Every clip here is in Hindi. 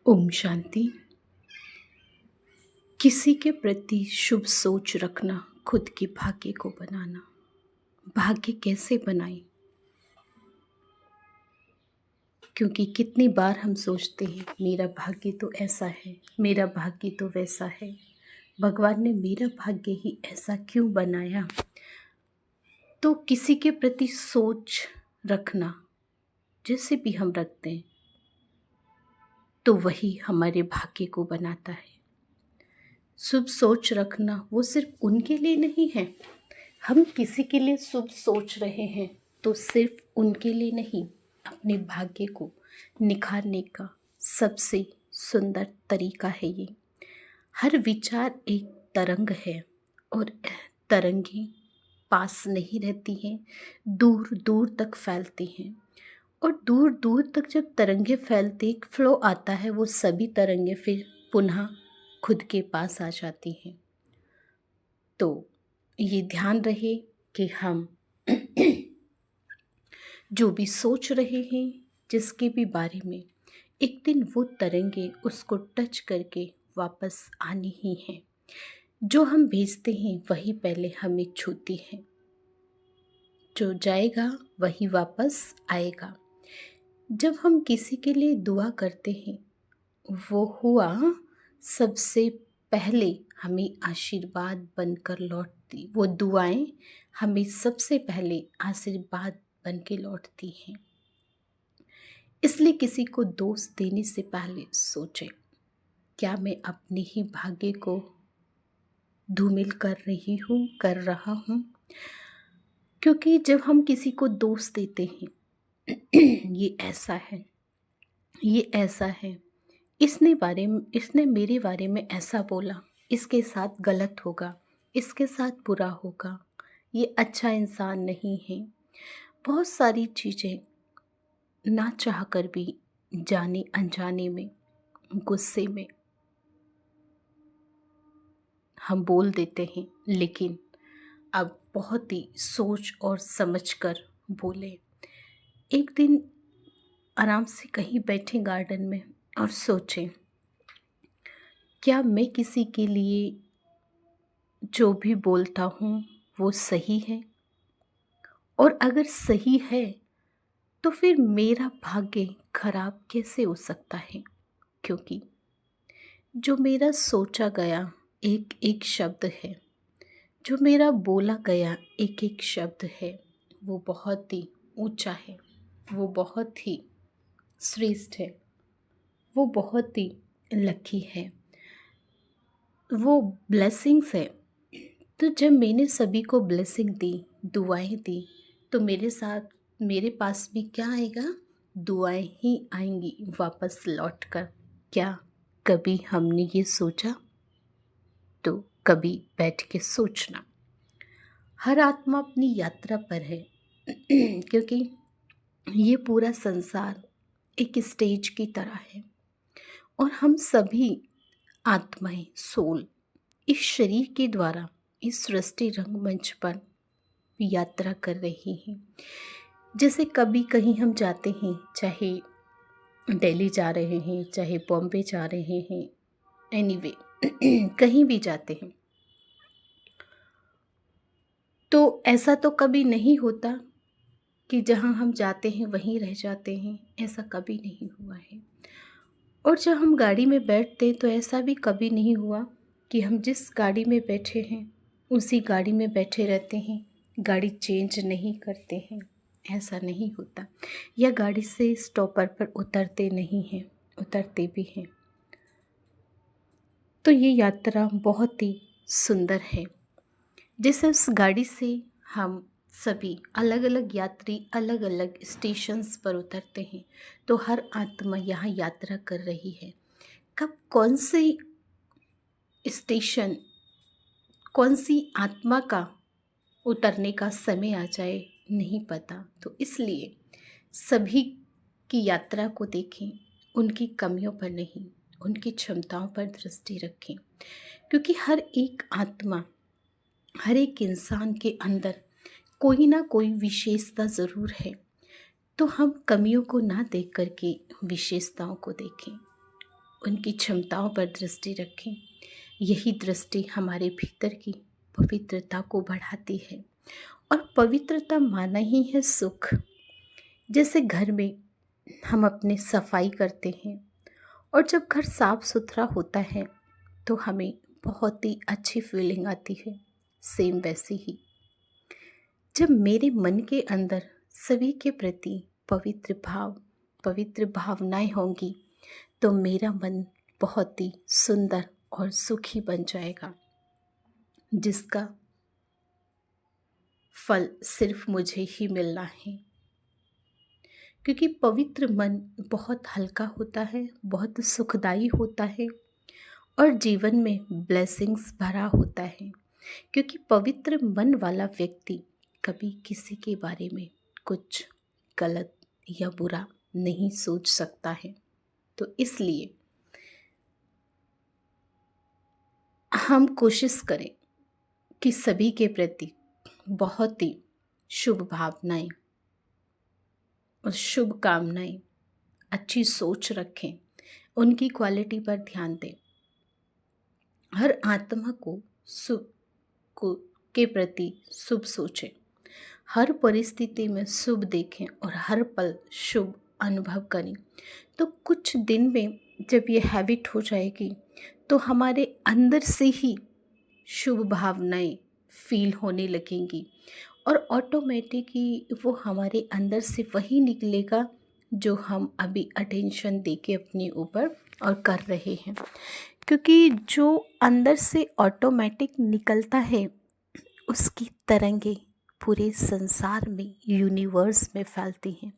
ओम शांति। किसी के प्रति शुभ सोच रखना खुद के भाग्य को बनाना। भाग्य कैसे बनाएं? क्योंकि कितनी बार हम सोचते हैं मेरा भाग्य तो ऐसा है, मेरा भाग्य तो वैसा है, भगवान ने मेरा भाग्य ही ऐसा क्यों बनाया। तो किसी के प्रति सोच रखना जैसे भी हम रखते हैं तो वही हमारे भाग्य को बनाता है। शुभ सोच रखना वो सिर्फ उनके लिए नहीं है। हम किसी के लिए शुभ सोच रहे हैं तो सिर्फ उनके लिए नहीं, अपने भाग्य को निखारने का सबसे सुंदर तरीका है ये। हर विचार एक तरंग है और तरंगें पास नहीं रहती हैं, दूर दूर तक फैलती हैं। और दूर दूर तक जब तरंगें फैलती, एक फ्लो आता है, वो सभी तरंगें फिर पुनः खुद के पास आ जाती हैं। तो ये ध्यान रहे कि हम जो भी सोच रहे हैं, जिसके भी बारे में, एक दिन वो तरंगे उसको टच करके वापस आनी ही हैं। जो हम भेजते हैं वही पहले हमें छूती है। जो जाएगा वही वापस आएगा। जब हम किसी के लिए दुआ करते हैं, वो हुआ सबसे पहले हमें आशीर्वाद बनकर लौटती। वो दुआएं हमें सबसे पहले आशीर्वाद बन के लौटती हैं। इसलिए किसी को दोष देने से पहले सोचें, क्या मैं अपने ही भाग्य को धूमिल कर रहा हूँ। क्योंकि जब हम किसी को दोष देते हैं ये ऐसा है, ये ऐसा है, इसने मेरे बारे में ऐसा बोला, इसके साथ गलत होगा, इसके साथ बुरा होगा, ये अच्छा इंसान नहीं है। बहुत सारी चीज़ें ना चाह कर भी जाने अनजाने में, गुस्से में हम बोल देते हैं, लेकिन अब बहुत ही सोच और समझ कर बोले। एक दिन आराम से कहीं बैठे गार्डन में और सोचें, क्या मैं किसी के लिए जो भी बोलता हूँ वो सही है? और अगर सही है तो फिर मेरा भाग्य खराब कैसे हो सकता है? क्योंकि जो मेरा सोचा गया एक एक शब्द है, जो मेरा बोला गया एक एक शब्द है, वो बहुत ही ऊंचा है, वो बहुत ही श्रेष्ठ है, वो बहुत ही लकी है, वो ब्लेसिंग्स है। तो जब मैंने सभी को ब्लेसिंग दी, दुआएं दी, तो मेरे पास भी क्या आएगा? दुआएं ही आएंगी वापस लौट कर। क्या कभी हमने ये सोचा? तो कभी बैठ के सोचना। हर आत्मा अपनी यात्रा पर है क्योंकि ये पूरा संसार एक स्टेज की तरह है और हम सभी आत्माएं, सोल, इस शरीर के द्वारा इस सृष्टि रंगमंच पर यात्रा कर रही हैं। जैसे कभी कहीं हम जाते हैं, चाहे दिल्ली जा रहे हैं, चाहे बॉम्बे जा रहे हैं, एनीवे कहीं भी जाते हैं, तो ऐसा तो कभी नहीं होता कि जहाँ हम जाते हैं वहीं रह जाते हैं। ऐसा कभी नहीं हुआ है। और जब हम गाड़ी में बैठते हैं तो ऐसा भी कभी नहीं हुआ कि हम जिस गाड़ी में बैठे हैं उसी गाड़ी में बैठे रहते हैं, गाड़ी चेंज नहीं करते हैं। ऐसा नहीं होता। या गाड़ी से स्टॉपर पर उतरते नहीं हैं, उतरते भी हैं। तो ये यात्रा बहुत ही सुंदर है। जैसे उस गाड़ी से हम सभी अलग अलग यात्री अलग अलग स्टेशंस पर उतरते हैं, तो हर आत्मा यहाँ यात्रा कर रही है। कब कौन सी स्टेशन, कौन सी आत्मा का उतरने का समय आ जाए नहीं पता। तो इसलिए सभी की यात्रा को देखें, उनकी कमियों पर नहीं, उनकी क्षमताओं पर दृष्टि रखें। क्योंकि हर एक आत्मा, हर एक इंसान के अंदर कोई ना कोई विशेषता ज़रूर है। तो हम कमियों को ना देख करके विशेषताओं को देखें, उनकी क्षमताओं पर दृष्टि रखें। यही दृष्टि हमारे भीतर की पवित्रता को बढ़ाती है, और पवित्रता माना ही है सुख। जैसे घर में हम अपनी सफाई करते हैं, और जब घर साफ सुथरा होता है तो हमें बहुत ही अच्छी फीलिंग आती है। सेम वैसे ही जब मेरे मन के अंदर सभी के प्रति पवित्र भावनाएं होंगी, तो मेरा मन बहुत ही सुंदर और सुखी बन जाएगा, जिसका फल सिर्फ मुझे ही मिलना है। क्योंकि पवित्र मन बहुत हल्का होता है, बहुत सुखदाई होता है, और जीवन में ब्लेसिंग्स भरा होता है। क्योंकि पवित्र मन वाला व्यक्ति कभी किसी के बारे में कुछ गलत या बुरा नहीं सोच सकता है। तो इसलिए हम कोशिश करें कि सभी के प्रति बहुत ही शुभ भावनाएं और शुभकामनाएं, अच्छी सोच रखें, उनकी क्वालिटी पर ध्यान दें। हर आत्मा को के प्रति शुभ सोचें, हर परिस्थिति में शुभ देखें और हर पल शुभ अनुभव करें। तो कुछ दिन में जब ये हैबिट हो जाएगी, तो हमारे अंदर से ही शुभ भावनाएं फील होने लगेंगी, और ऑटोमेटिकली वो हमारे अंदर से वही निकलेगा जो हम अभी अटेंशन दे के अपने ऊपर और कर रहे हैं। क्योंकि जो अंदर से ऑटोमेटिक निकलता है, उसकी तरंगें पूरे संसार में, यूनिवर्स में फैलती हैं,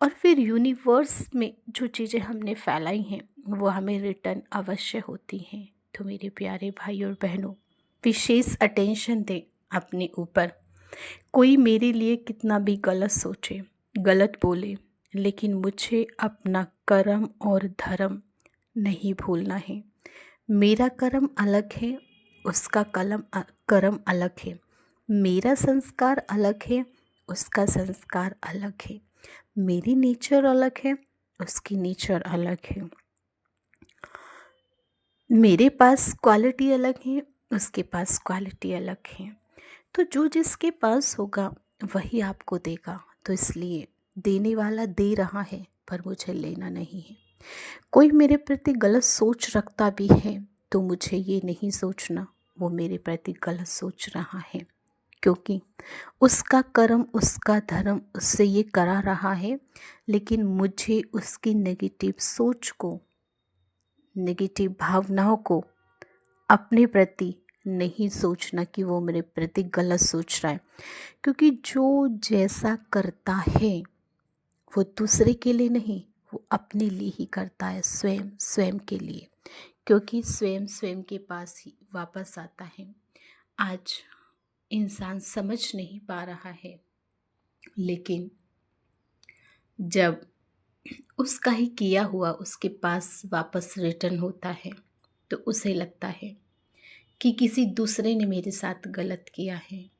और फिर यूनिवर्स में जो चीज़ें हमने फैलाई हैं वो हमें रिटर्न अवश्य होती हैं। तो मेरे प्यारे भाई और बहनों, विशेष अटेंशन दें अपने ऊपर। कोई मेरे लिए कितना भी गलत सोचे, गलत बोले, लेकिन मुझे अपना कर्म और धर्म नहीं भूलना है। मेरा कर्म अलग है, उसका कर्म अलग है। मेरा संस्कार अलग है, उसका संस्कार अलग है। मेरी नेचर अलग है, उसकी नेचर अलग है। मेरे पास क्वालिटी अलग है, उसके पास क्वालिटी अलग है। तो जो जिसके पास होगा वही आपको देगा। तो इसलिए देने वाला दे रहा है, पर मुझे लेना नहीं है। कोई मेरे प्रति गलत सोच रखता भी है, तो मुझे ये नहीं सोचना वो मेरे प्रति गलत सोच रहा है, क्योंकि उसका कर्म, उसका धर्म उससे ये करा रहा है। लेकिन मुझे उसकी नेगेटिव सोच को, नेगेटिव भावनाओं को अपने प्रति नहीं सोचना कि वो मेरे प्रति गलत सोच रहा है। क्योंकि जो जैसा करता है वो दूसरे के लिए नहीं, वो अपने लिए ही करता है, स्वयं के लिए। क्योंकि स्वयं के पास ही वापस आता है। आज इंसान समझ नहीं पा रहा है, लेकिन जब उसका ही किया हुआ उसके पास वापस रिटर्न होता है, तो उसे लगता है कि किसी दूसरे ने मेरे साथ गलत किया है।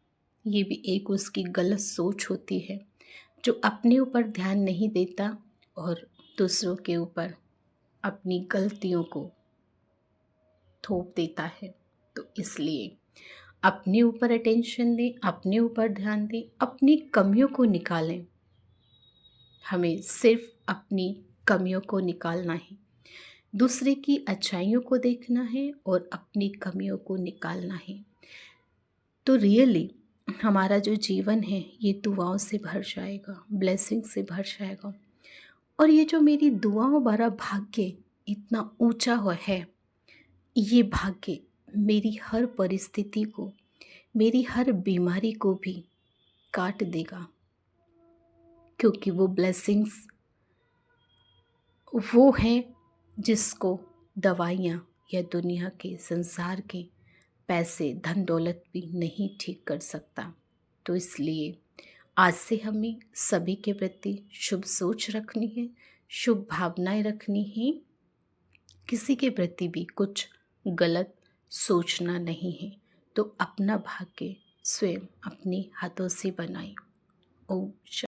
ये भी एक उसकी गलत सोच होती है, जो अपने ऊपर ध्यान नहीं देता और दूसरों के ऊपर अपनी गलतियों को थोप देता है। तो इसलिए अपने ऊपर अटेंशन दें, अपने ऊपर ध्यान दें, अपनी कमियों को निकालें। हमें सिर्फ अपनी कमियों को निकालना है, दूसरे की अच्छाइयों को देखना है और अपनी कमियों को निकालना है। तो रियली हमारा जो जीवन है ये दुआओं से भर जाएगा, ब्लेसिंग से भर जाएगा। और ये जो मेरी दुआओं भरा भाग्य इतना ऊंचा हुआ है, ये भाग्य मेरी हर परिस्थिति को, मेरी हर बीमारी को भी काट देगा। क्योंकि वो ब्लेसिंग्स वो हैं जिसको दवाइयाँ या दुनिया के, संसार के पैसे, धन दौलत भी नहीं ठीक कर सकता। तो इसलिए आज से हमें सभी के प्रति शुभ सोच रखनी है, शुभ भावनाएं रखनी है। किसी के प्रति भी कुछ गलत सोचना नहीं है। तो अपना भाग्य स्वयं अपने हाथों से बनाएं। ओम शांति।